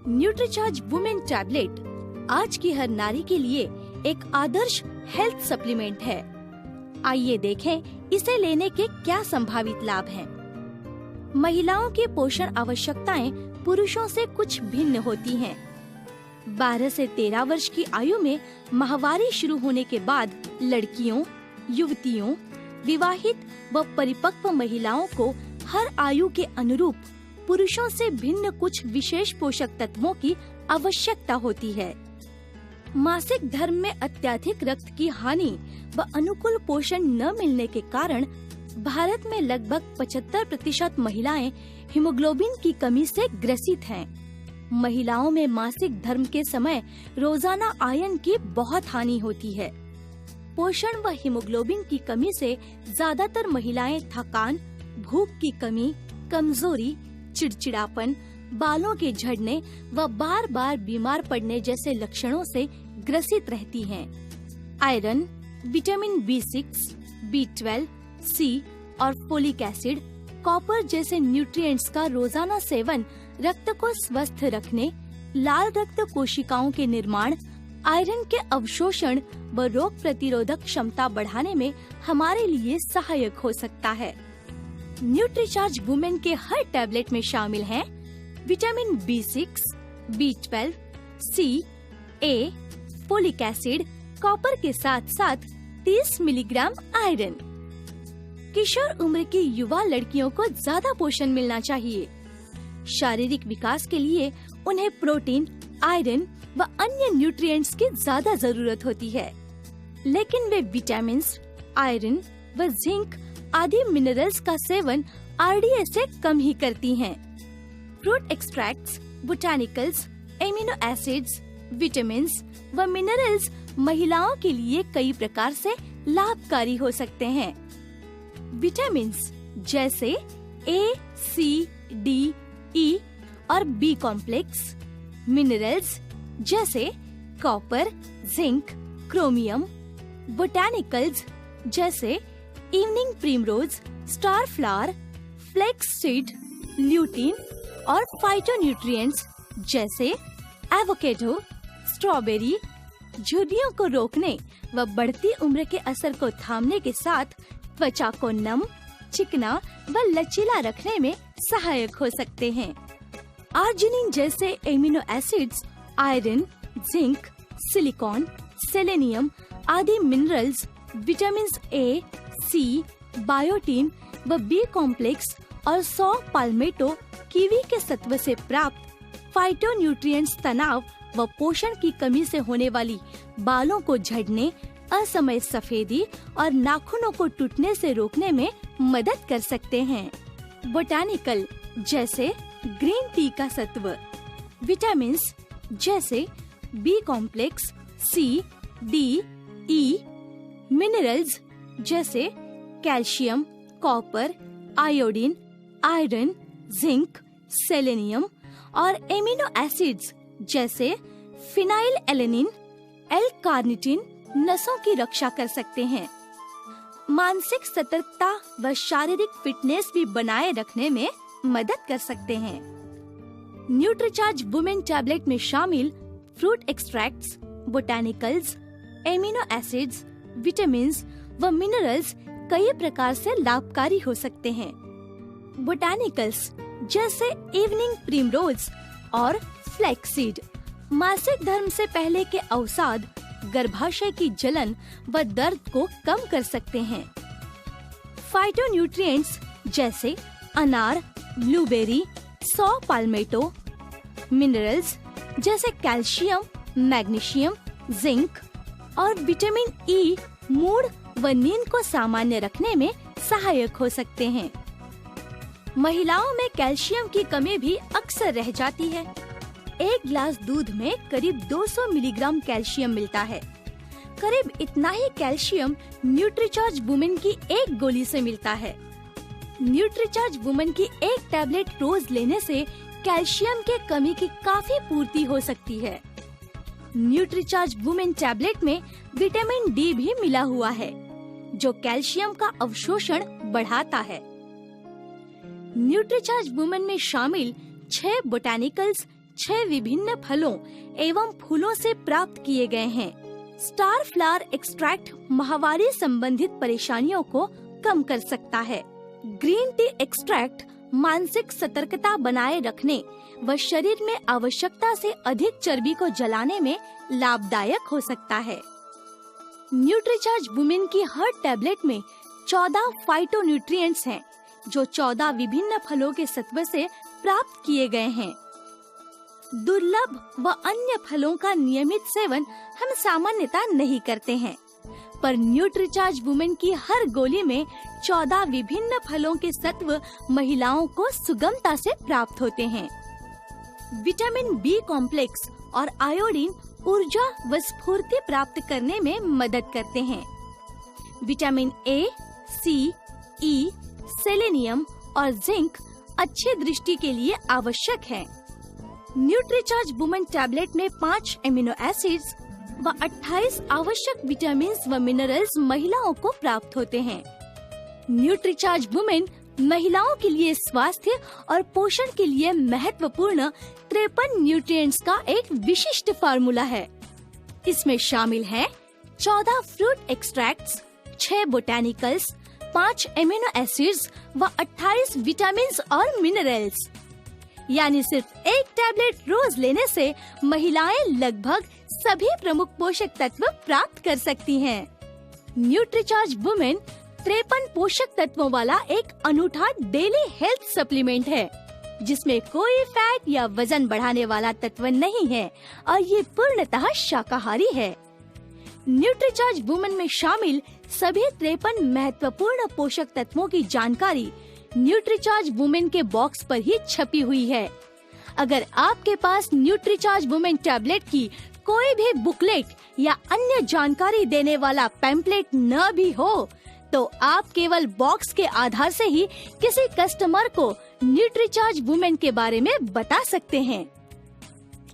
Nutricharge women tablet आज की हर नारी के लिए एक आदर्श हेल्थ सप्लीमेंट है। आइए देखें इसे लेने के क्या संभावित लाभ हैं। महिलाओं की पोषण आवश्यकताएं पुरुषों से कुछ भिन्न होती हैं। 12 से 13 वर्ष की आयु में माहवारी शुरू होने के बाद लड़कियों, युवतियों, विवाहित व परिपक्व महिलाओं को हर आयु के अनुरूप पुरुषों से भिन्न कुछ विशेष पोषक तत्वों की आवश्यकता होती है। मासिक धर्म में अत्यधिक रक्त की हानि व अनुकूल पोषण न मिलने के कारण भारत में लगभग 75% महिलाएं हीमोग्लोबिन की कमी से ग्रसित हैं। महिलाओं में मासिक धर्म के समय रोजाना आयरन की बहुत हानि होती है। पोषण व हीमोग्लोबिन की कमी से ज्यादातर महिलाएं थकान, भूख की कमी, कमजोरी, चिड़चिड़ापन, बालों के झड़ने व बार बार बीमार पड़ने जैसे लक्षणों से ग्रसित रहती हैं। Iron, vitamin B6, B12, C और फोलिक एसिड, कॉपर जैसे न्यूट्रिएंट्स का रोजाना सेवन रक्त को स्वस्थ रखने, लाल रक्त कोशिकाओं के निर्माण, आयरन के अवशोषण व रोग प्रतिरोधक क्षमता बढ़ाने में हमारे लिए सहायक हो सकता है। न्यूट्रीचार्ज वुमेन के हर टैबलेट में शामिल हैं vitamin B6, B12, C, A, folic acid, copper के साथ साथ 30 मिलीग्राम आयरन। किशोर उम्र की युवा लड़कियों को ज्यादा पोषण मिलना चाहिए। शारीरिक विकास के लिए उन्हें प्रोटीन, आयरन व अन्य न्यूट्रिएंट्स की ज्यादा जरूरत होती है, लेकिन वे विटामिन्स, आयरन व जिंक आदि मिनरल्स का सेवन RDA से कम ही करती हैं। Fruit extracts, botanicals, amino acids, vitamins व मिनरल्स महिलाओं के लिए कई प्रकार से लाभकारी हो सकते हैं। विटामिन्स जैसे A, C, D, E और B कॉम्प्लेक्स, मिनरल्स जैसे कॉपर, जिंक, क्रोमियम, बोटानिकल्स जैसे evening primrose, star flower, flax seed, lutein और फाइटोन्यूट्रिएंट्स जैसे एवोकेडो, स्ट्रॉबेरी झुर्रियों को रोकने व बढ़ती उम्र के असर को थामने के साथ त्वचा को नम, चिकना व लचीला रखने में सहायक हो सकते हैं। आर्जिनिन जैसे amino acids, iron, zinc, silicon, selenium आदि minerals, vitamin A, C, biotin व B कॉम्प्लेक्स और सौ पाल्मेटो कीवी के सत्व से प्राप्त फाइटोन्यूट्रिएंट्स तनाव व पोषण की कमी से होने वाली बालों को झड़ने, असमय सफेदी और नाखूनों को टूटने से रोकने में मदद कर सकते हैं। बोटानिकल जैसे ग्रीन टी का सत्व, विटामिन्स जैसे B complex, C, D, E, minerals जैसे calcium, copper, iodine, iron, zinc, selenium और एमिनो एसिड्स जैसे फिनाइल एलेनिन, L-कार्निटिन नसों की रक्षा कर सकते हैं। मानसिक सतर्कता व शारीरिक फिटनेस भी बनाए रखने में मदद कर सकते हैं। न्यूट्रीचार्ज वुमेन टैबलेट में शामिल fruit extracts, botanicals, amino acids, vitamins व मिनरल्स कई प्रकार से लाभकारी हो सकते हैं। बोटानिकल्स जैसे इवनिंग प्रिमरोज और फ्लैक्सीड मासिक धर्म से पहले के अवसाद, गर्भाशय की जलन व दर्द को कम कर सकते हैं। फाइटोन्यूट्रिएंट्स जैसे अनार, ब्लूबेरी, सौ पाल्मेटो, मिनरल्स जैसे कैल्शियम, मैग्नीशियम, जिंक और विटामिन E मूड व नींद को सामान्य रखने में सहायक हो सकते हैं। महिलाओं में कैल्शियम की कमी भी अक्सर रह जाती है। एक गिलास दूध में करीब 200 मिलीग्राम कैल्शियम मिलता है। करीब इतना ही कैल्शियम न्यूट्रीचार्ज वुमेन की एक गोली से मिलता है। न्यूट्रीचार्ज वुमेन की एक टैबलेट रोज लेने से कैल्शियम के कमी की काफी पूर्ति हो सकती है। न्यूट्रीचार्ज वुमेन टैबलेट में विटामिन D भी मिला हुआ है, जो कैल्शियम का अवशोषण बढ़ाता है। न्यूट्रीचार्ज वुमेन में शामिल 6 बोटानिकल्स 6 विभिन्न फलों एवं फूलों से प्राप्त किए गए हैं। स्टार फ्लावर एक्सट्रैक्ट माहवारी संबंधित परेशानियों को कम कर सकता है। ग्रीन टी एक्सट्रैक्ट मानसिक सतर्कता बनाए रखने व शरीर में आवश्यकता से अधिक चर्बी को जलाने में लाभदायक हो सकता है। न्यूट्रीचार्ज वुमेन की हर टैबलेट में 14 फाइटोन्यूट्रिएंट्स हैं, जो 14 विभिन्न फलों के सत्व से प्राप्त किए गए हैं। दुर्लभ व अन्य फलों का नियमित सेवन हम सामान्यतः नहीं करते हैं, पर न्यूट्रीचार्ज वुमेन की हर गोली में 14 विभिन्न फलों के सत्व महिलाओं को सुगमता से प्राप्त होते हैं। विटामिन बी कॉम्प्लेक्स और आयोडीन ऊर्जा व स्फूर्ति प्राप्त करने में मदद करते हैं। Vitamin A, C, E, selenium और जिंक अच्छी दृष्टि के लिए आवश्यक है। न्यूट्रीचार्ज वुमेन टैबलेट में 5 एमिनो एसिड्स व 28 आवश्यक विटामिन व मिनरल्स महिलाओं को प्राप्त होते हैं। न्यूट्रीचार्ज वुमेन महिलाओं के लिए स्वास्थ्य और पोषण के लिए महत्वपूर्ण 53 न्यूट्रिएंट्स का एक विशिष्ट फार्मूला है। इसमें शामिल है 14 फ्रूट एक्सट्रैक्ट्स, 6 बोटैनिकल्स, 5 एमिनो एसिड्स व 28 विटामिन और मिनरल्स। यानी सिर्फ एक टैबलेट रोज लेने से महिलाएं लगभग सभी प्रमुख पोषक तत्व प्राप्त कर सकती हैं। न्यूट्रीचार्ज वुमेन 53 पोषक तत्वों वाला एक अनूठा डेली हेल्थ सप्लीमेंट है, जिसमें कोई फैट या वजन बढ़ाने वाला तत्व नहीं है और ये पूर्णतः शाकाहारी है। न्यूट्रीचार्ज वुमेन में शामिल सभी 53 महत्वपूर्ण पोषक तत्वों की जानकारी न्यूट्रीचार्ज वुमेन के बॉक्स पर ही छपी हुई है। अगर आपके पास न्यूट्रीचार्ज वुमेन टैबलेट की कोई भी बुकलेट या अन्य जानकारी देने वाला पैम्पलेट न भी हो, तो आप केवल बॉक्स के आधार से ही किसी कस्टमर को न्यूट्रीचार्ज वुमेन के बारे में बता सकते हैं।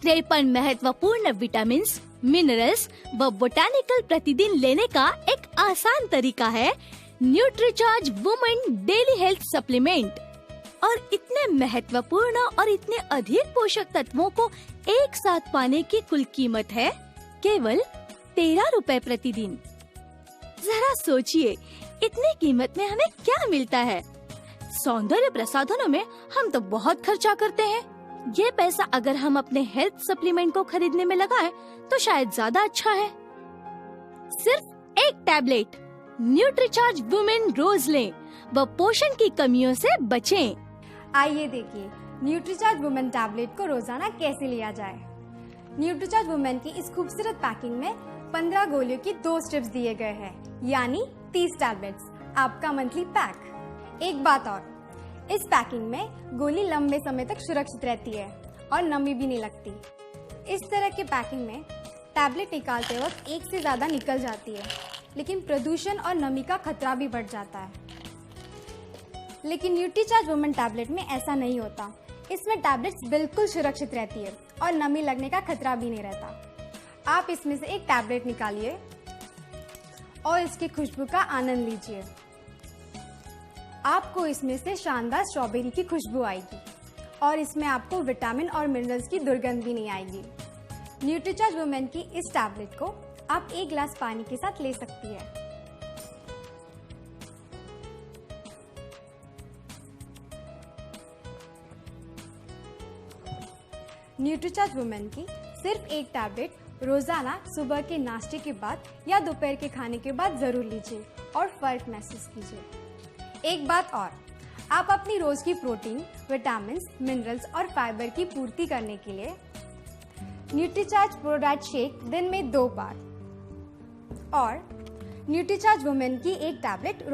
53 महत्वपूर्ण विटामिन्स, मिनरल्स व बोटैनिकल प्रतिदिन लेने का एक आसान तरीका है Nutricharge women daily health supplement. और इतने महत्वपूर्ण और इतने अधिक पोषक तत्वों को एक साथ पाने की कुल कीमत है केवल 13 रुपए प्रतिदिन। जरा सोचिए, इतनी कीमत में हमें क्या मिलता है? सौंदर्य प्रसाधनों में हम तो बहुत खर्चा करते हैं। ये पैसा अगर हम अपने हेल्थ सप्लीमेंट को खरीदने में लगाएं, तो शायद ज्यादा अच्छा है। सिर्फ एक टैबलेट न्यूट्रीचार्ज वुमेन रोज लें व पोषण की कमियों से बचें। आइए देखिए न्यूट्रीचार्ज वुमेन टैबलेट को रोजाना कैसे लिया जाए। न्यूट्रीचार्ज वुमेन की इस खूबसूरत पैकिंग में 15 गोलियों की 2 स्ट्रिप्स दिए गए हैं, यानी 30 टैबलेट्स, आपका मंथली पैक। एक बात और, इस पैकिंग में गोली लंबे समय तक सुरक्षित रहती है और नमी भी नहीं लगती। इस तरह के पैकिंग में टैबलेट निकालते वक्त एक से ज्यादा निकल जाती है, लेकिन प्रदूषण और नमी का खतरा भी बढ़ जाता है। लेकिन न्यूट्रीचार्ज वुमेन टैबलेट में ऐसा नहीं होता। इसमें टैबलेट्स बिल्कुल सुरक्षित रहती है और नमी लगने का खतरा भी नहीं रहता। आप इसमें से एक टैबलेट निकालिए और इसकी खुशबू का आनंद लीजिए। आपको इसमें से शानदार स्ट्रॉबेरी की खुशबू आएगी और इसमें आपको विटामिन और मिनरल्स की दुर्गंध भी नहीं आएगी। न्यूट्रीचार्ज वुमेन की इस टैबलेट को आप 1 गिलास पानी के साथ ले सकती है। न्यूट्रीचार्ज वुमेन की सिर्फ एक टैबलेट रोजाना सुबह के नाश्ते के बाद या दोपहर के खाने के बाद जरूर लीजिए और फर्क महसूस कीजिए। एक बात और, आप अपनी रोज की प्रोटीन, विटामिन, मिनरल्स और फाइबर की पूर्ति करने के लिए न्यूट्रीचार्ज प्रोडाइट शेक दिन में 2 बार और न्यूट्रीचार्ज वुमेन की एक टैबलेट